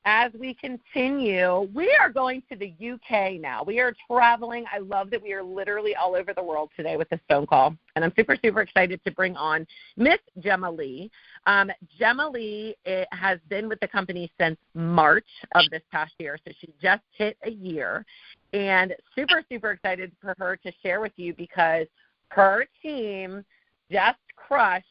as we continue, we are going to the UK now. We are traveling. I love that we are literally all over the world today with this phone call. And I'm super, super excited to bring on Miss Gemma-Leigh. Gemma-Leigh has been with the company since March of this past year, so she just hit a year. And super, super excited for her to share with you because her team just crushed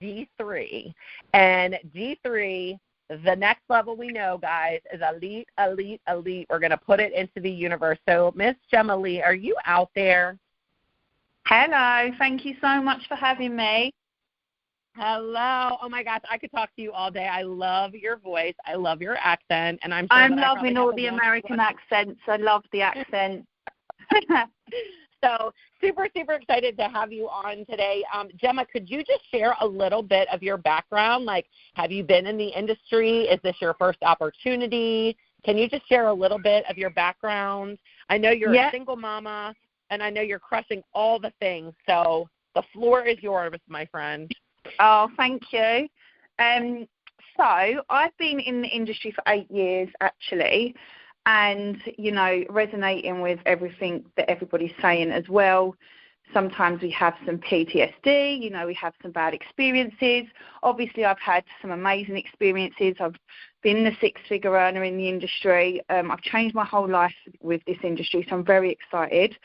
D3. And D3, the next level we know, guys, is elite, elite, elite. We're going to put it into the universe. So, Miss Gemma-Leigh, are you out there? Hello. Thank you so much for having me. Hello. Oh, my gosh, I could talk to you all day. I love your voice. I love your accent. And I'm loving all the American accents. I love the accent. So super, super excited to have you on today. Gemma, could you just share a little bit of your background? Like, have you been in the industry? Is this your first opportunity? Can you just share a little bit of your background? I know you're a single mama, and I know you're crushing all the things. So the floor is yours, my friend. Oh, thank you. So I've been in the industry for 8 years, actually. And, you know, resonating with everything that everybody's saying as well. Sometimes we have some PTSD, you know, we have some bad experiences. Obviously, I've had some amazing experiences. I've been the six-figure earner in the industry. I've changed my whole life with this industry, so I'm very excited.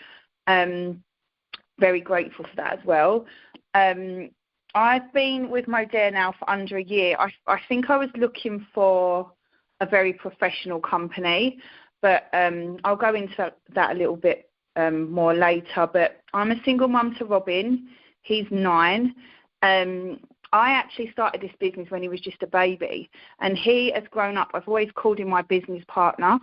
Very grateful for that as well. I've been with Modere now for under a year. I think I was looking for a very professional company, but I'll go into that a little bit more later. But I'm a single mum to Robin. He's 9. I actually started this business when he was just a baby, and he has grown up. I've always called him my business partner.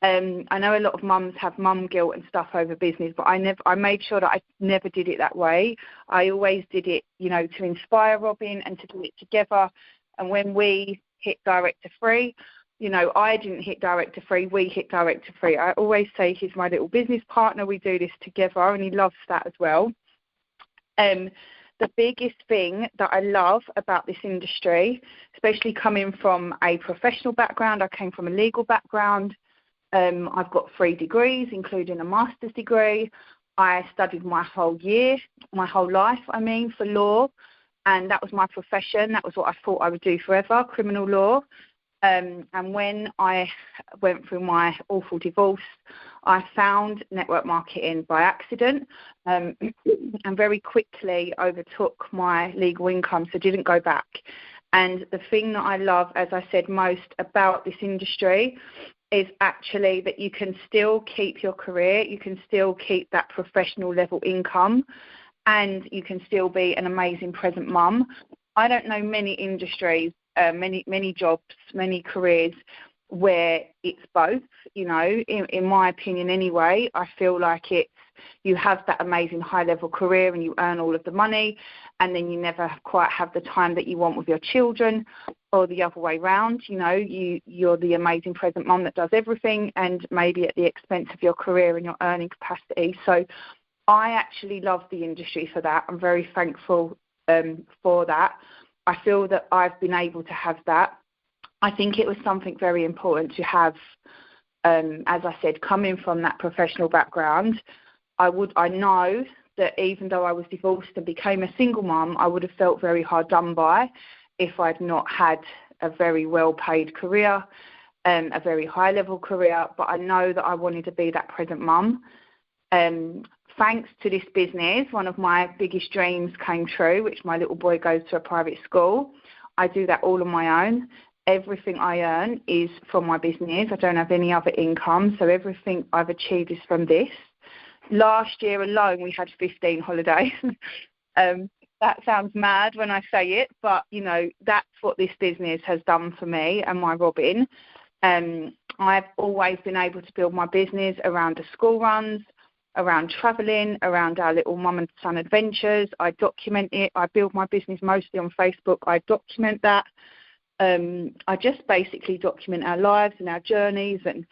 I know a lot of mums have mum guilt and stuff over business, but I made sure that I never did it that way. I always did it, you know, to inspire Robin and to do it together. And when we hit Director 3, you know, I didn't hit Director 3, we hit Director 3. I always say he's my little business partner. We do this together, and he loves that as well. The biggest thing that I love about this industry, especially coming from a professional background, I came from a legal background. I've got 3 degrees, including a master's degree. I studied my whole life, for law, and that was my profession. That was what I thought I would do forever, criminal law. And when I went through my awful divorce, I found network marketing by accident and very quickly overtook my legal income, so didn't go back. And the thing that I love, as I said, most about this industry is actually that you can still keep your career, you can still keep that professional level income, and you can still be an amazing present mum. I don't know many industries, many jobs, many careers where it's both, you know, in my opinion anyway. I feel like you have that amazing high-level career and you earn all of the money, and then you never quite have the time that you want with your children, or the other way round. You know, you're the amazing present mum that does everything, and maybe at the expense of your career and your earning capacity. So I actually love the industry for that. I'm very thankful for that. I feel that I've been able to have that. I think it was something very important to have, as I said, coming from that professional background. I know that even though I was divorced and became a single mum, I would have felt very hard done by if I'd not had a very well-paid career, a very high-level career. But I know that I wanted to be that present mum. Thanks to this business, one of my biggest dreams came true, which my little boy goes to a private school. I do that all on my own. Everything I earn is from my business. I don't have any other income, so everything I've achieved is from this. Last year alone, we had 15 holidays. That sounds mad when I say it, but, you know, that's what this business has done for me and my Robin. I've always been able to build my business around the school runs, around travelling, around our little mum and son adventures. I document it. I build my business mostly on Facebook. I document that. I just basically document our lives and our journeys and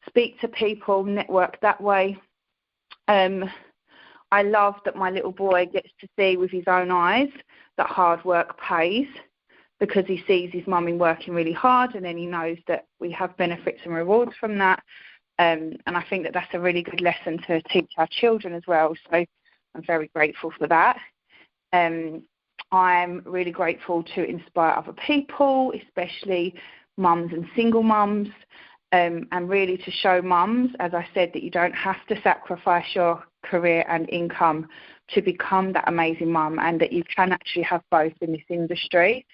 speak to people, network that way. I love that my little boy gets to see with his own eyes that hard work pays. because he sees his mummy working really hard, and then he knows that we have benefits and rewards from that. And I think that that's a really good lesson to teach our children as well. So I'm very grateful for that. I'm really grateful to inspire other people, especially mums and single mums, and really to show mums, as I said, that you don't have to sacrifice your career and income to become that amazing mum, and that you can actually have both in this industry.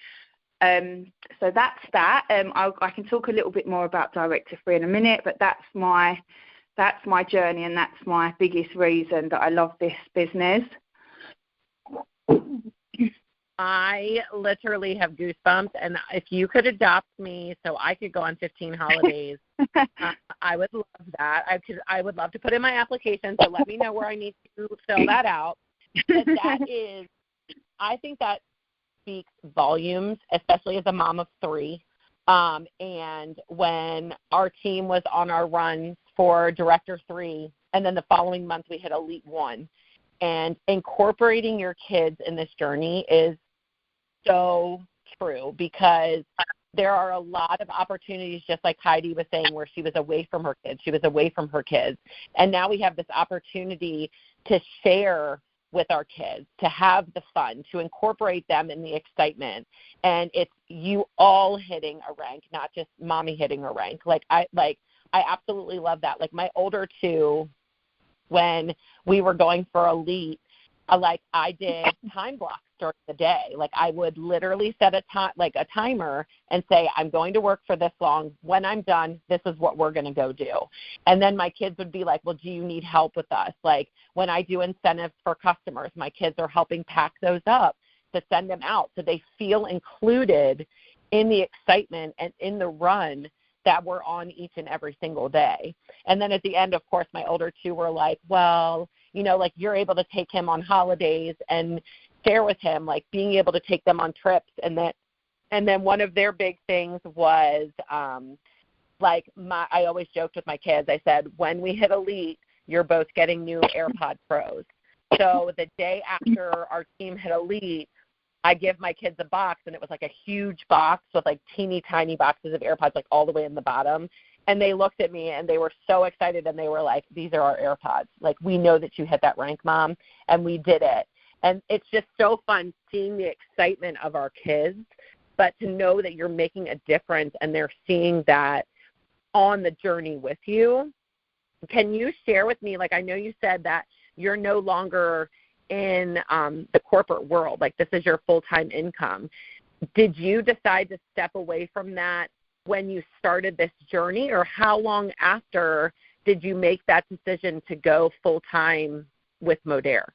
So that's that. I can talk a little bit more about Director Free in a minute, but that's my journey, and that's my biggest reason that I love this business. I literally have goosebumps, and if you could adopt me so I could go on 15 holidays, I would love that. I would love to put in my application, so let me know where I need to fill that out. But I think that speaks volumes, especially as a mom of 3. And when our team was on our run for Director 3, and then the following month we hit Elite 1, and incorporating your kids in this journey is so true, because there are a lot of opportunities, just like Heidi was saying, where she was away from her kids. She was away from her kids. And now we have this opportunity to share with our kids, to have the fun, to incorporate them in the excitement. And it's you all hitting a rank, not just mommy hitting a rank. I absolutely love that. Like my older 2, when we were going for Elite, I did time blocks during the day. Like I would literally set a timer and say, I'm going to work for this long. When I'm done, this is what we're going to go do. And then my kids would be like, well, do you need help with us? Like when I do incentives for customers, my kids are helping pack those up to send them out, so they feel included in the excitement and in the run that we're on each and every single day. And then at the end, of course, my older 2 were like, well, you're able to take him on holidays and share with him, like being able to take them on trips. And then one of their big things was, I always joked with my kids. I said, when we hit Elite, you're both getting new AirPod Pros. So the day after our team hit Elite, I give my kids a box, and it was like a huge box with like teeny tiny boxes of AirPods, like all the way in the bottom. And they looked at me and they were so excited, and they were like, these are our AirPods. Like, we know that you hit that rank, Mom, and we did it. And it's just so fun seeing the excitement of our kids, but to know that you're making a difference and they're seeing that on the journey with you. Can you share with me, like I know you said that you're no longer in the corporate world, like this is your full-time income. Did you decide to step away from that when you started this journey, or how long after did you make that decision to go full-time with Modere?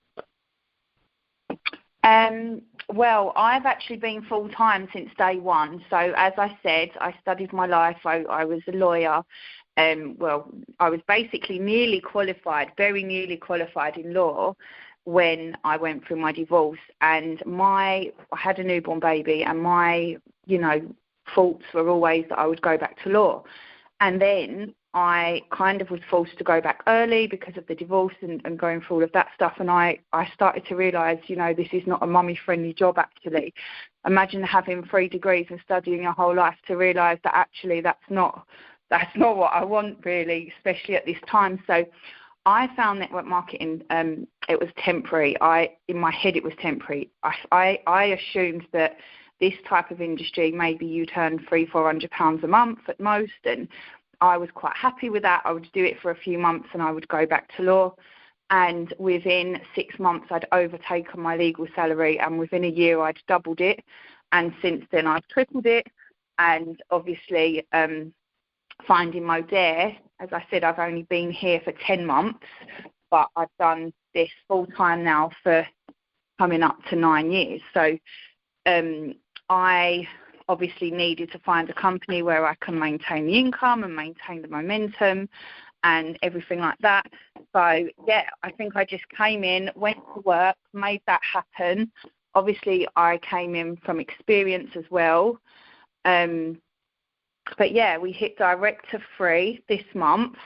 Well, I've actually been full-time since day one. So as I said, I studied my life. I was a lawyer. I was basically very nearly qualified in law when I went through my divorce, and I had a newborn baby, and my, thoughts were always that I would go back to law. And then I kind of was forced to go back early because of the divorce and going through all of that stuff. And I started to realise, this is not a mummy-friendly job, actually. Imagine having 3 degrees and studying your whole life to realise that actually that's not what I want, really, especially at this time. So I found network marketing, it was temporary. In my head, it was temporary. I assumed that this type of industry, maybe you'd earn £300-400 a month at most, and I was quite happy with that. I would do it for a few months and I would go back to law. And within 6 months, I'd overtaken my legal salary, and within a year, I'd doubled it. And since then, I've tripled it. And obviously, finding Modere, as I said, I've only been here for 10 months, but I've done this full-time now for coming up to 9 years. So I obviously needed to find a company where I can maintain the income and maintain the momentum and everything like that. So, yeah, I think I just came in, went to work, made that happen. Obviously, I came in from experience as well. But, yeah, we hit Director Free this month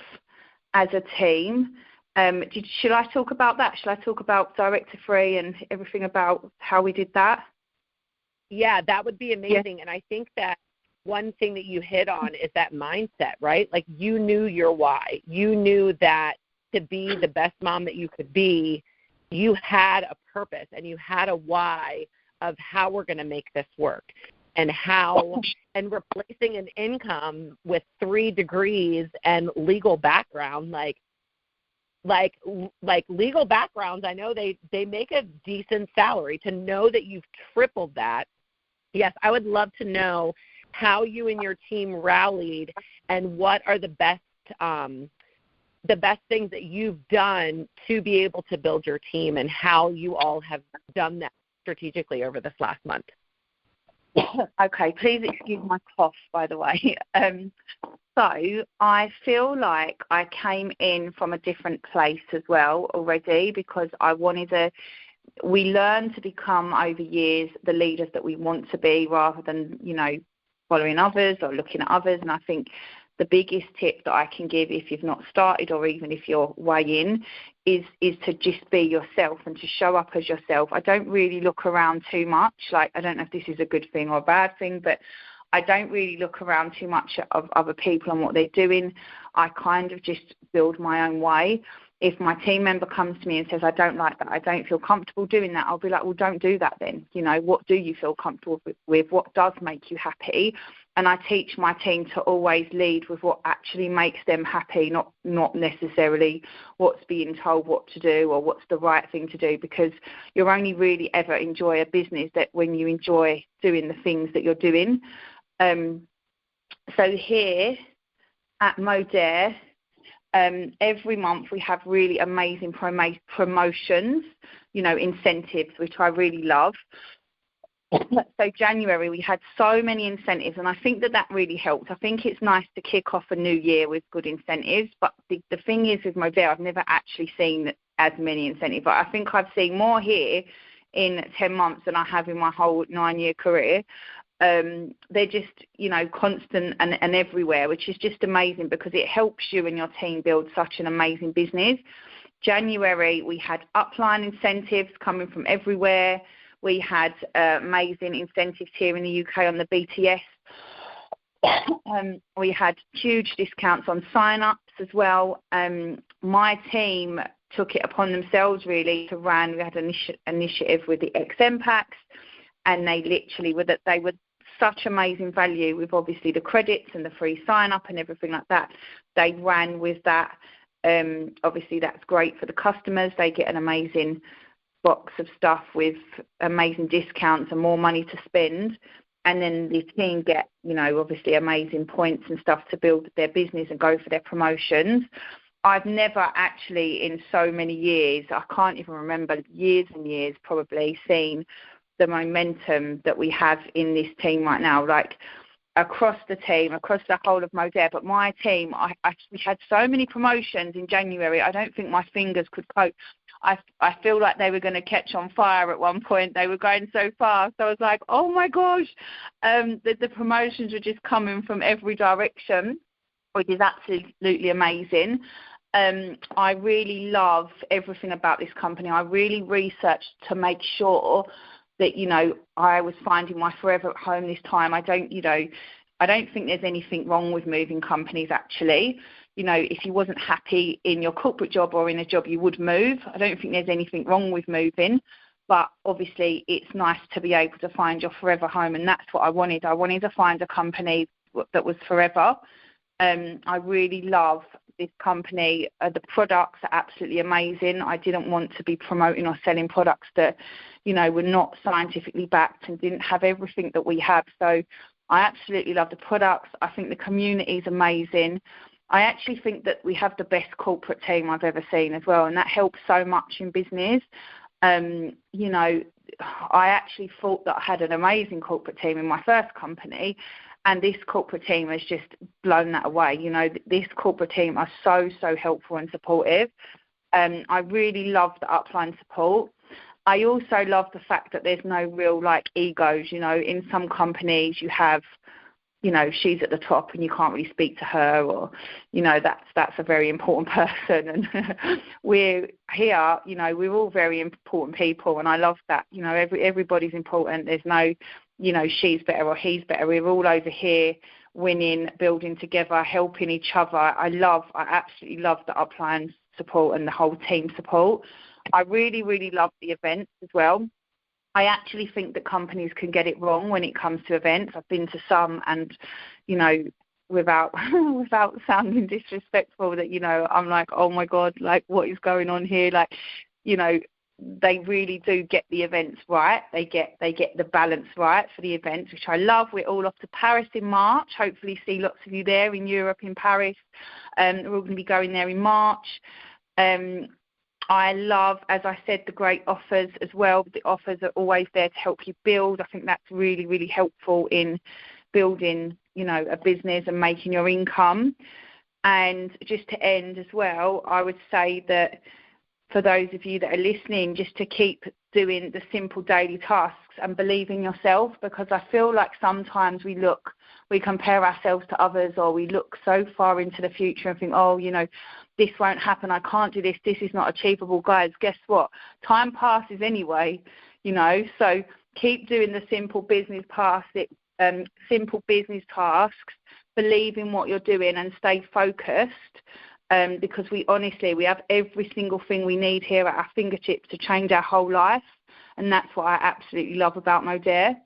as a team. Should I talk about that? Should I talk about Director Free and everything about how we did that? Yeah, that would be amazing. And I think that one thing that you hit on is that mindset, right? Like you knew your why. You knew that to be the best mom that you could be, you had a purpose and you had a why of how we're going to make this work and how, and replacing an income with 3 degrees and legal background, like legal backgrounds, I know they make a decent salary. To know that you've tripled that, yes, I would love to know how you and your team rallied and what are the best things that you've done to be able to build your team and how you all have done that strategically over this last month. Okay, please excuse my cough, by the way. So I feel like I came in from a different place as well already, because we learn to become over years the leaders that we want to be, rather than, following others or looking at others. And I think the biggest tip that I can give, if you've not started or even if you're way in, is to just be yourself and to show up as yourself. I don't really look around too much. Like, I don't know if this is a good thing or a bad thing, but I don't really look around too much of other people and what they're doing. I kind of just build my own way. If my team member comes to me and says, I don't like that, I don't feel comfortable doing that, I'll be like, well, don't do that then. What do you feel comfortable with? What does make you happy? And I teach my team to always lead with what actually makes them happy, not necessarily what's being told what to do or what's the right thing to do, because you'll only really ever enjoy a business that when you enjoy doing the things that you're doing. So here at Modere, every month we have really amazing promotions, incentives, which I really love. So January we had so many incentives, and I think that really helped. I think it's nice to kick off a new year with good incentives, but the thing is with Modere, I've never actually seen as many incentives. But I think I've seen more here in 10 months than I have in my whole 9-year career. They're just, constant and everywhere, which is just amazing because it helps you and your team build such an amazing business. January, we had upline incentives coming from everywhere. We had amazing incentives here in the UK on the BTS. We had huge discounts on sign-ups as well. My team took it upon themselves really to run. We had an initiative with the XM packs, and they literally they were such amazing value with obviously the credits and the free sign-up and everything like that. They ran with that. Obviously, that's great for the customers. They get an amazing box of stuff with amazing discounts and more money to spend, and then the team get obviously amazing points and stuff to build their business and go for their promotions. I've never actually in so many years, I can't even remember, years and years probably, seen the momentum that we have in this team right now, like across the team, across the whole of Modere. But my team, we had so many promotions in January, I don't think my fingers could cope. I feel like they were going to catch on fire at one point. They were going so fast. I was like, oh my gosh. The promotions were just coming from every direction, which is absolutely amazing. I really love everything about this company. I really researched to make sure that, I was finding my forever home this time. I don't think there's anything wrong with moving companies, actually. If you wasn't happy in your corporate job or in a job, you would move. I don't think there's anything wrong with moving, but obviously it's nice to be able to find your forever home, and that's what I wanted. I wanted to find a company that was forever. I really love this company. The products are absolutely amazing. I didn't want to be promoting or selling products that, were not scientifically backed and didn't have everything that we have. So I absolutely love the products. I think the community is amazing. I actually think that we have the best corporate team I've ever seen as well, and that helps so much in business. I actually thought that I had an amazing corporate team in my first company, and this corporate team has just blown that away. This corporate team are so, so helpful and supportive. I really love the upline support. I also love the fact that there's no real egos. In some companies you have, she's at the top and you can't really speak to her, or, that's a very important person. And we're here, we're all very important people, and I love that. Everybody's important. There's no she's better or he's better. We're all over here winning, building together, helping each other. I absolutely love the upline support and the whole team support. I really, really love the events as well. I actually think that companies can get it wrong when it comes to events. I've been to some and, without sounding disrespectful, that, I'm like, oh my God, like what is going on here? Like, they really do get the events right. They get the balance right for the events, which I love. We're all off to Paris in March. Hopefully see lots of you there in Europe, in Paris. We're all going to be going there in March. I love, as I said, the great offers as well. The offers are always there to help you build. I think that's really, really helpful in building, a business and making your income. And just to end as well, I would say that for those of you that are listening, just to keep doing the simple daily tasks and believe in yourself, because I feel like sometimes we compare ourselves to others, or we look so far into the future and think, oh, this won't happen, I can't do this is not achievable. Guys, guess what? Time passes anyway, so keep doing the simple business tasks, believe in what you're doing and stay focused. Because we have every single thing we need here at our fingertips to change our whole life, and that's what I absolutely love about Modere.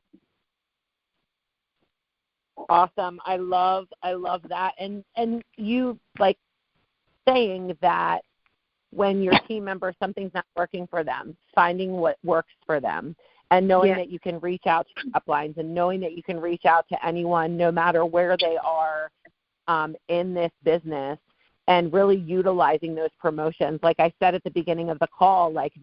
Awesome. I love that. And you like saying that when your team member, something's not working for them, finding what works for them, and knowing that you can reach out to uplines, and knowing that you can reach out to anyone no matter where they are in this business. And really utilizing those promotions. Like I said at the beginning of the call, like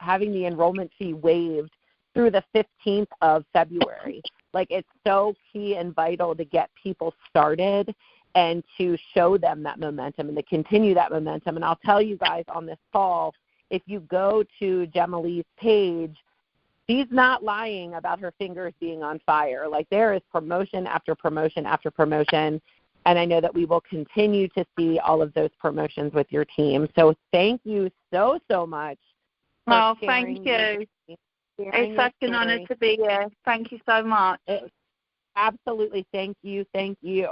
having the enrollment fee waived through the 15th of February. Like it's so key and vital to get people started and to show them that momentum and to continue that momentum. And I'll tell you guys on this call, if you go to Gemma-Leigh's page, she's not lying about her fingers being on fire. Like there is promotion after promotion after promotion. And I know that we will continue to see all of those promotions with your team. So thank you so, so much. Oh, thank you. It's such an honor to be here. Thank you so much. Absolutely. Thank you. Thank you.